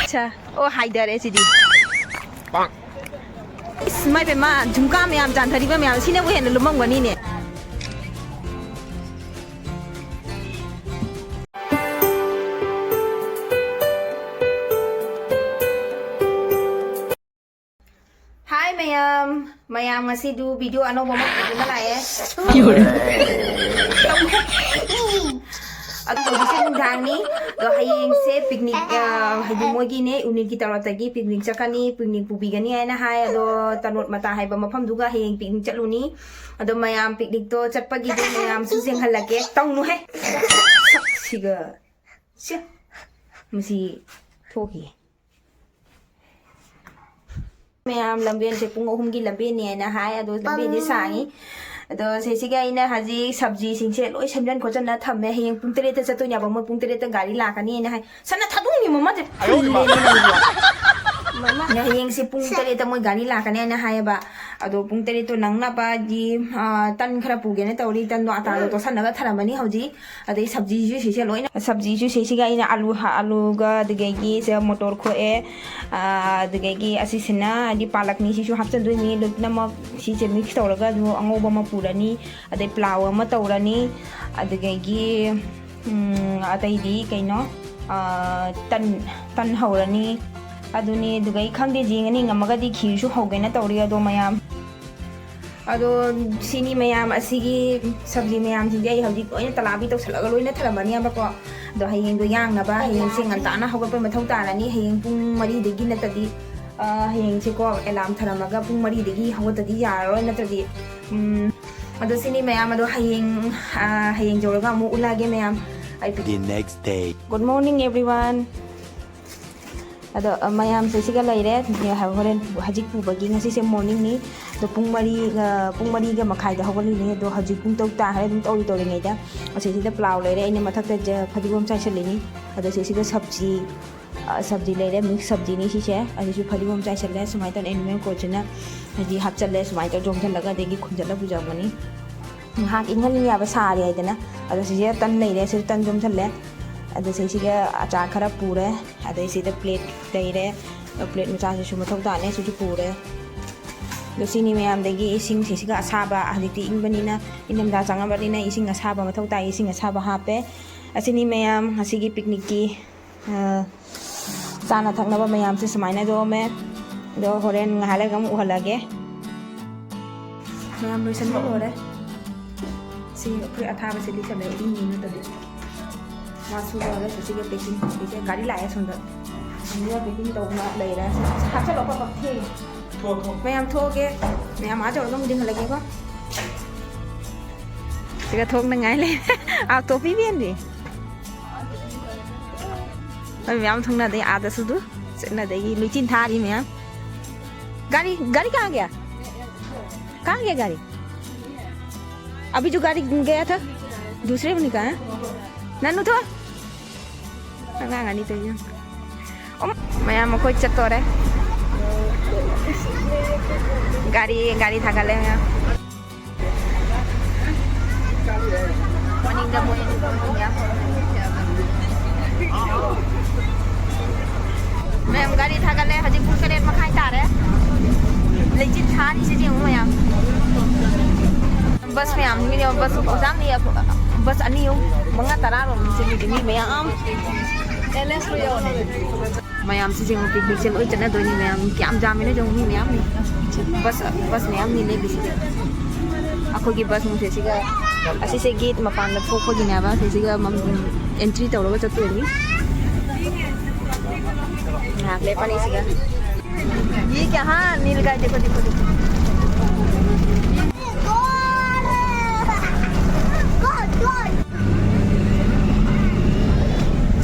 अच्छा ओ हाइदर है सीधी इसमें पे माँ झुमका में आम जानथरी में आम सीने वो है न लुमंग बनी ने Hi mayam masih du video ano mo magkakala At pag-isip ng ni haying se picnic haying mo gini unit kita ratagi picnic sa kani picnic pubigan niya na hay ado tanot matahay ba mapam duga haying picnic chaluni ado mayam picnic to chat pagi do mayam susing halake tong no he siga siya masi thohi mayam lambian se pung ohum gi lambian ni na hai ado lambian di sangi ado se siga ina haji sabji sing se loi samjan ko chan na thamme heng pung tere ta chatu nya ba mo pung tere ta gari la ka ni na hai sana thadung ni mama de mama nya heng se pung tere ta mo gari la ka ni na hai ba ado pung tere to nang na ba ji tan khara pu ge na tawri tan no ata to sana ga tharamani hauji ado sabji ju se loi na sabji ju se siga ina alu ga de gi se motor kho e adagagi asisina di palak ni sisu hapsan doi ni lutna ma si je mix tawraga du angoba ma purani adai flour ma tawrani adagagi adai di kaino tan haurani aduni dugai khangde jingani ngamaga di khisu hogena tawri ado mayam ado sini mayam asigi sabji mayam ji ai hauji ko ina talabi to salaga loina tharamani aba ko do hayeng do yang na ba hayeng sing an ta na hoga pa mathau ta na ni hayeng pung mari de gi na ta di hayeng se ko alarm tharamaga pung mari de gi hoga ta di ya ro na ta di ado sini mayam ado hayeng joraga mu ulage mayam The next day. Good morning everyone ado mayam se siga laire ya horen hajik pu bagi ngasi se morning ni do pung mari ga makhai da hogali ni do hajik pung tok ta hai dum tori tori ngai da ase sida plau laire ine mathak ta phadigom chai sele ni ado se siga sabji laire mix sabji ni si se ade su phadigom chai sele sumai tan animal ko china haji hap chale sumai ta jom thal laga de gi khunjala puja mani hak ingal ni aba sari ai dana ado se tan laire se tan jom thale ado se siga acha khara pure ado se da plate daire plate macha su mathau ta ne su pure do sini mayam dagi ising se siga asaba aditi ingbani na inam da changa bani na ising asaba mathau ta ising asaba hape asini mayam asigi picnic ki chana thakna ba mayam se samaina do me do horen nghala gam uhalage mayam loisan ba lore si pre athaba se li chale ri ni na ta masu lore se siga packing se gari la ya sunda amya packing to na lai ra ha chalo pa pa the mayam thoge mayam a jor gam ding halage ko siga thog na ngai le a to pi bien di mayam thong na de a da su du na de lui chin tha di mayam गाड़ी कहाँ गया गाड़ी अभी जो गाड़ी गया था दूसरे में कहा है नन्नू तो नहीं तो मैं हमको चत्तो रहे गाड़ी था गले में मैं गाड़ी था गले हजी फुल करे मखाई तार है लेकिन था नहीं से जेऊ मैं बस में आम नहीं बस जाम नहीं बस अन्नी हूँ मंगा तारा रो से नहीं मैं आम एलएस रो यो मैं आम से जेऊ पिकनिक से ओइ चना दोनी मैं आम क्या आम जाम में जो नहीं मैं आम बस में आम नहीं ले बिसी आखो की बस मुझे सिगा असी से गेट मपान ला फोक को गिना बा से सिगा मम एंट्री तौरो चतु नहीं हाँ ले पानी सिगा ये क्या हाँ नील गाय देखो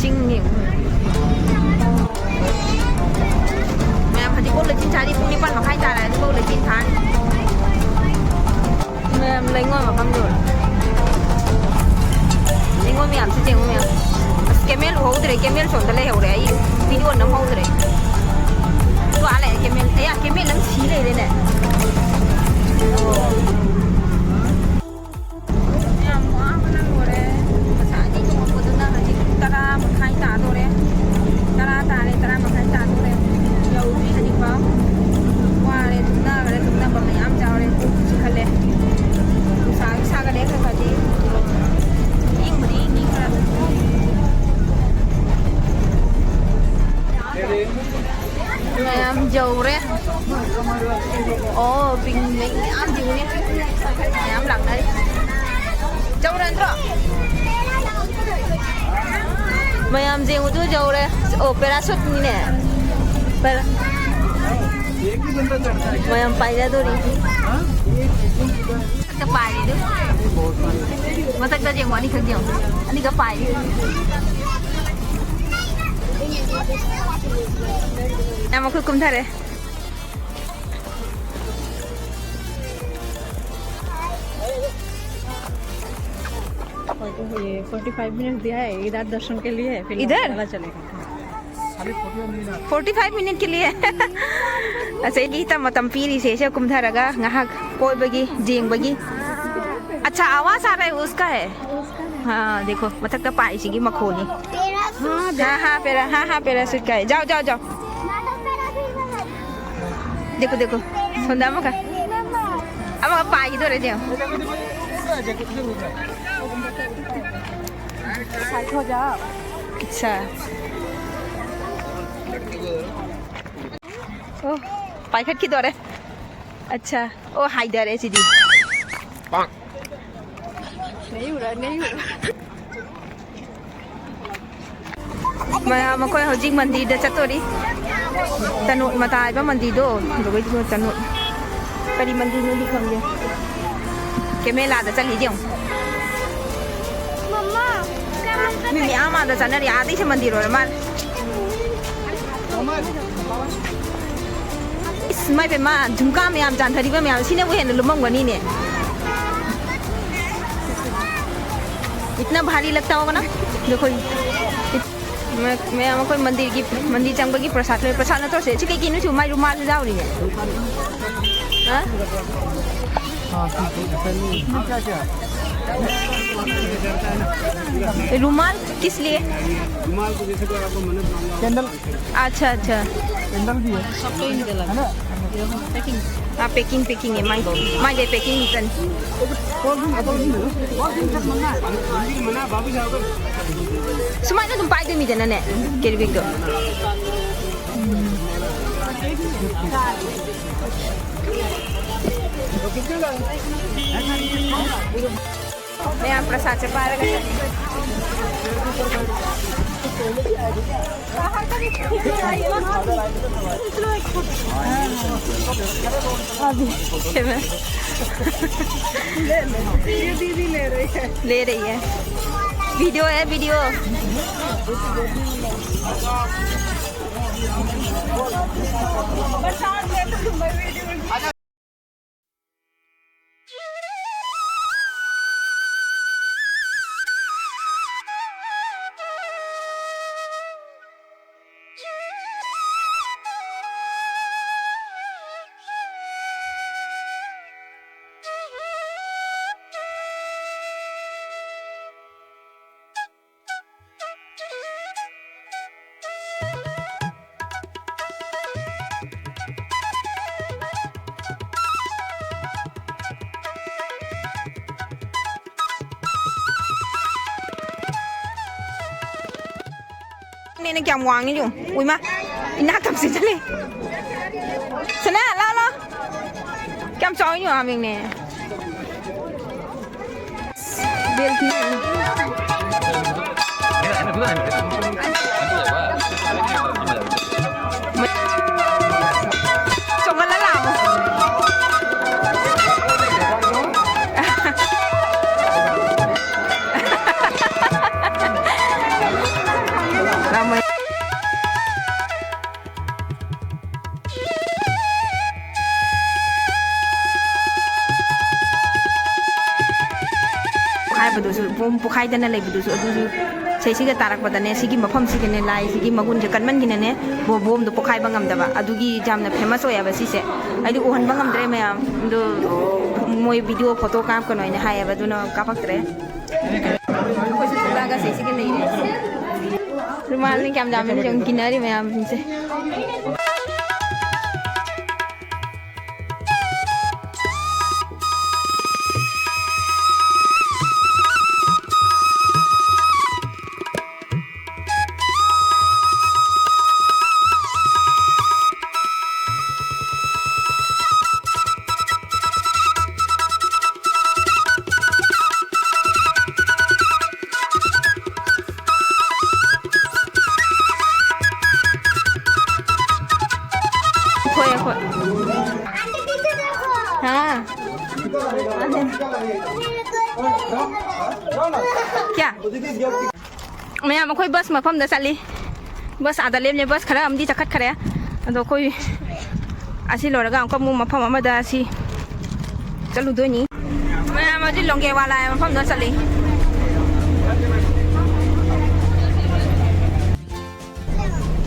चिंगनी मैं हजी बोल चिन चारी पुनी पान मखाई तारा है बोल चिन थान मैं lấy ngôi mà băm rồi lấy ngôi miệng chứ chừng miệng cái mel hổ từ cái mel sồn từ lấy hổ đấy video nó hổ từ đấy qua lại cái mel lắm xí này đây này nhà mua ăn ăn rồi đấy sáng đi chung một tuần là chỉ ta ra một hai tạ Oh, ping mấy am gì nè. Am lặng đấy. Châu lên đó. Mày am gì một chút châu đây. Oh, parachute nè. Para. Mày am bay ra thôi đi. Cái bay đi đó. Mà tất cả chuyện mà đi không nhiều. Anh đi cái bay đi. Em mà cứ cùng thay đấy. ये 45 minute दिया है इधर दर्शन के लिए, फिर इधर चलेगा। 45 minute के लिए ऐसे ही तब मतम पीरी से कुम धरगा ngahak कोई बगी जेंग बगी अच्छा आवाज आ रहा है उसका है हाँ देखो मतलब का पाई सी की मखोनी हाँ पैराशूट का है जाओ जाओ जाओ देखो देखो सुंदर मका अब पाई तो रहे जाओ हो जाओ। अच्छा ओ पाइखट की दौरे अच्छा ओ हाइडर है सीधी नहीं उड़ा नहीं उड़ा मैं कोई हजिक मंदिर द चतोरी तनुट मताई बा मंदिर दो दुगई दो तनुट करी मंदिर में दिखम जे के मेला द चली जेऊ मम्मा मी आमा द चनरी आदि से मंदिर और मार इसमें पे मां झुमका में आम जानथरी में आम सिने वो है लुमंग गनी ने इतना भारी लगता होगा ना देखो मैं हम कोई मंदिर चंग की प्रसाद न तो से चिके किनु छु माई रुमाल जाओ नी हां रुमाल किस लिए रुमाल को जैसे कोई आपको मन्नत मांगा कैंडल अच्छा अच्छा कैंडल भी है सब तो इनके लगा है ना पैकिंग हाँ पैकिंग दे पैकिंग तन मना बाबू साहब सुमाइना तुम पाई दे मी देना ने केरबिक दो मैं यहाँ प्रसाद से पार दीदी ले रही है वीडियो है video nên chồng hoàng như vậy, ui má, nát cầm xịt lên, sao nè, lo, chăm soi như à mình nè, bên chồng nó làm पुखाइदना लेबदुसु अदुसु सेसिगा तारकपदने सिगी मफम सिगने लाई सिगी मगुन जे कनमन गिनने बोम दो पुखाइ बंगमदबा अदुगी जामना फेमस होयाबा सिसे आइदि उहन बंगमद्रे मयाम दो मोय वीडियो फोटो काप कनो इने हायाबा दुनो कापक्त्रे कोइसु लागा सेसिगा लेरे रुमाल नि क्याम जामिन जंग किनारी मयाम से क्या मैं कोई बस मफम चली बस आदा लेने बस खरा अमदी चखत खरे अदो कोई असी लोरगा अंक मु मफम अमदा असी चलुदोनी मैं अमदी लोंगे वाला मफम द चली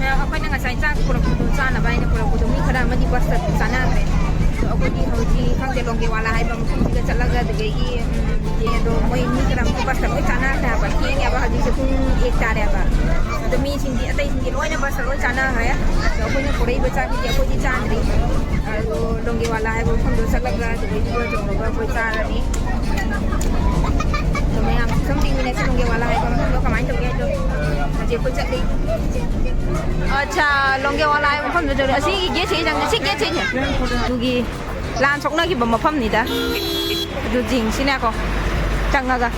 मैं अखोइना ngasai चाक पुरपुदु चाना बाइना पुरपुदु मी खरा अमदी बस चाना रे अखोदी हौजी खंगे लोंगे वाला हाइबा मफम सिगा चलगा दगेगी ये दो मोई मी खरा बस लोई चाना था बा केंगे बा हजी से पुंग 1 तारे बा तो मी सिंगी अतै सिंगी लोइना बस लोई चाना है तो अखोइना पुरै बचा की अखोदी चानरी तो लोंगे वाला है वो हम दो चलगा दगेगी वो जोंगा कोई चारनी तो मैं हम समथिंग में नेक्स्ट लोंगे वाला है हम लोग कमाई तो गया जो हजी कोई चली अच्छा लोंगे वाला है हम जो असी गे छे जंग सी गे छे दुगी लान सोकना की मफम निदा दु जिंग सिना को चंगागा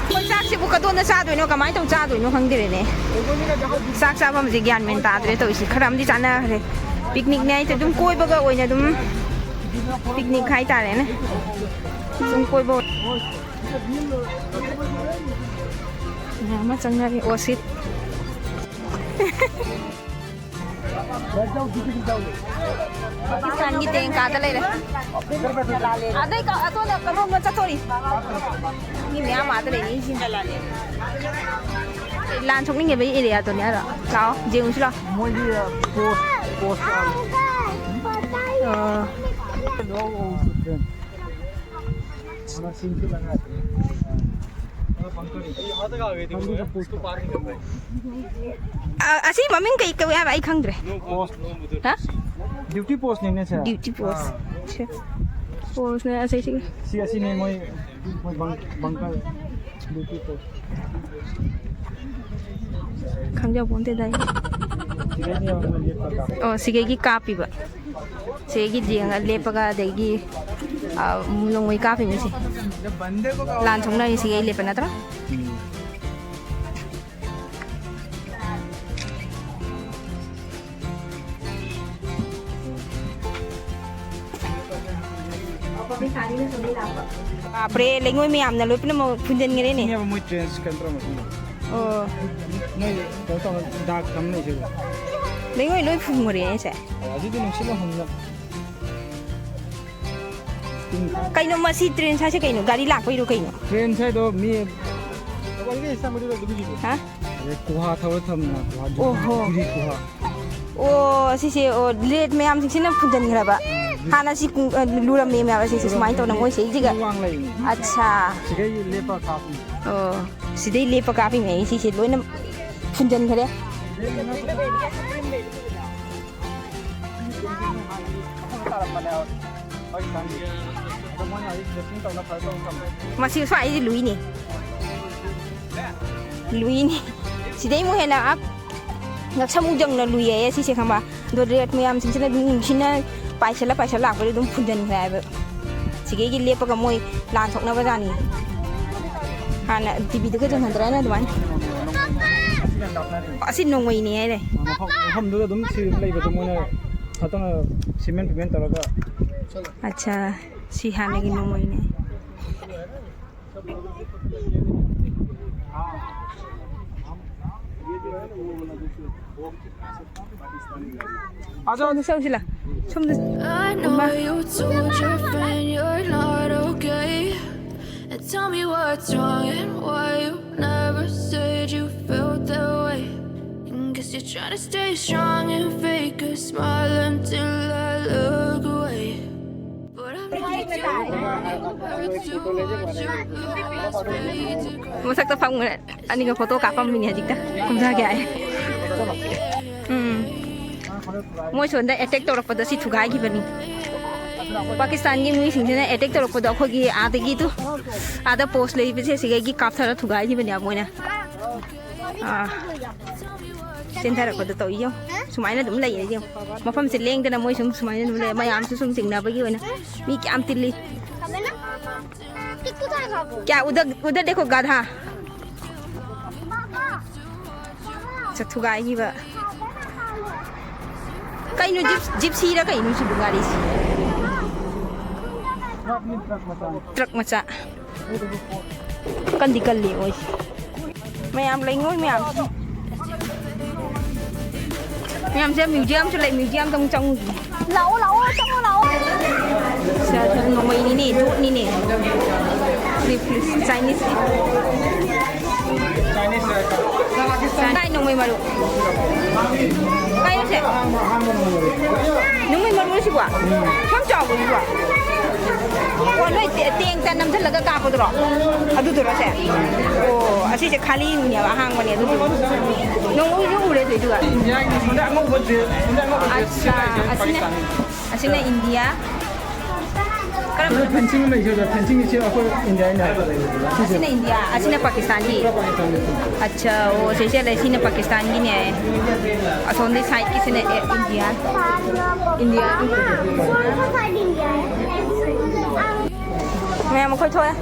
कोई चाक से बुका दोन चादोइनो कमाई तो चादोइनो खंगदिरेने चाक चाफम जे ज्ञान मेन तादरे तो इसी खरामदी चाना रे पिकनिक ने तो तुम कोई बगा ओइना तुम पिकनिक खाई तारे ने तुम कोई बो मा चंगा रे ओसित पाकिस्तान की तेंग का ले रे आदे का तो ना करो मचा थोड़ी ni मैं मात रे ni sin la le lan chok ni nge be area to ne ra lao jeung chi la moi di post ana sin ki langa así mami kay kay ba ai khang dre post ha duty post नहीं है duty post post ने ऐसे ही सी ने moi bunker duty post khang ja bon te dai सिगे ने ये पता oh sige gi kapi ba sige gi jing le paga de gi mulong mai kapi mi si जब बंदे को lan chong na sige le pa na tra बापरे लेंगोय में आमना लोय पने फुंजन ngरे ne ये moi ट्रेंस कंट्रोल मशीन oh moi तो डाक कम नहीं छे लेंगोय लोय फुंग ngरे se अजी दिन सिलो हमला kaino masi train sa se kaino gari lak pai ro kaino train से तो मी तो ये समझ लो दुबी जी ha अरे कुहा था थम ना कुहा ओहो गिरी कुहा oh si se oh late me am sing na फुंजन ngरा ba hana si luram me me si smai to na moi se jiga Wang lie acha सिगे ये लेपा काफी oh sidai lepa ka pi me si se loina phunjan khare masi so ai lui ni sidai mo hena ap ngak samu jang na lui ye si se khamba do ret me am sing sina ding sina paisala la ko dum phunjan khare ba sigai gi lepa ka moi lan thok na ba jani hana tv de ka jang handra na dwan asin nong wei ni ai हम दो दम सी लाई बतो मोने हतन cement payment तलगा अच्छा si hana gi nong wei ni आजा so sila som I know you told your friend you're not okay. And tell me what's wrong and why you never said you felt that way. And guess you're trying to stay strong and fake a smile until I look away. But I'm not too much your blues fade to gray. mo sak ta phang ne ani ka photo ka pam mi ni hajik ta kum sa kya hai moi son da attack to rakpa da si thugai gi bani pakistan gi mui sing ne attack to rakpa da kho gi a de gi tu ada post le bi se si gi kap thara thugai gi bani moi na sen thara ko da to yo sumai na dum lai ne yo mafam se leng da na moi sumai na dum le mayam su sum sing na ba gi na mi ki am tilli क्या उधर उधर देखो गधा चथुगाई बा कहीं Gypsy रा कहीं सी गाड़ी सी ट्रक मचा Kandi kali oi. Mayam lai ngoi mayam. Mayam se museum se lai museum tong trong. Lẩu trong lẩu. Sa ngomai ni ni. Please Chinese. Kai nong mai maru. Kai se. Nong mai maru si kwa. Tham chao ko si kwa. Ko noi tieng tan nam thal laga ka ko dro. Adu dro se. Oh, asi se khali ni ba hang ba ni adu. Nong u le tu ga. Asina India. Kalau fencing में जो fencing इसे आपको India में Asina India, asina Pakistan की. अच्छा वो जैसे asina Pakistan की नहीं है. असोंदे साइड की से India. India. मैं हम कोई थोड़ा.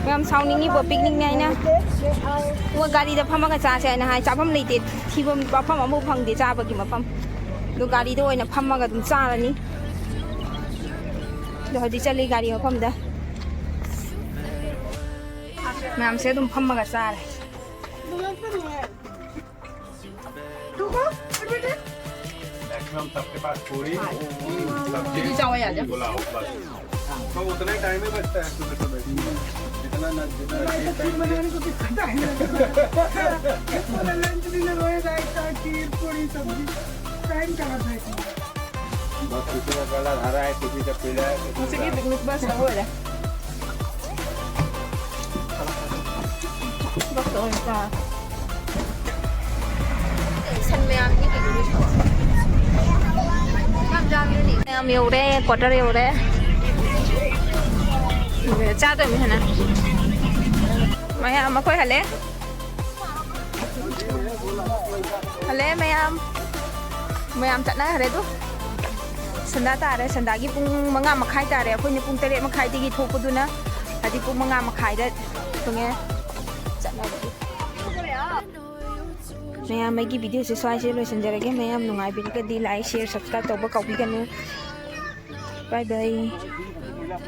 मैं हम साउंडिंग ही पिकनिक नहीं ना. वो गाड़ी जब हम अगर चाहे ना है चापम लेते थी वो पापा मामू फंग दे चाप की मपम. दो गाड़ी तो ना फम अगर तुम चाह रही. दो हदी चली गाड़ी मपम दा. मैं हमसे तुम फम अगर चाह रहे. मैक्सिमम सबके पास पूरी Đi chào ai à? पुलाव बस तो उतना ही टाइम ही बचता है सुबह सुबह जितना ना जितना लंच डिनर हो जाएगा खीर पूरी सब्जी टाइम कहाँ था बस किसी का गला हरा है किसी का पीला है किसी Sige, picnic bus na wala. Bakto ka. San mayam ni cái gì đó. Làm ra như này. Mayam yêu đấy, quarter yêu đấy. Cha tôi mới hả nè. Mayam mà coi hả lẽ? Hả lẽ mayam? Mayam chặt nãy hả lẽ tu? Sanda tare, sanda gi pung manga makhai tare, apoi ni pung tere makhai digi thopu duna, adi pung manga makhai da tunge chặt nãy. Mayam mai gi video se swai se loisan jarage mayam nungai bin ka di like share subscribe tawba kawi kanu. Bye bye.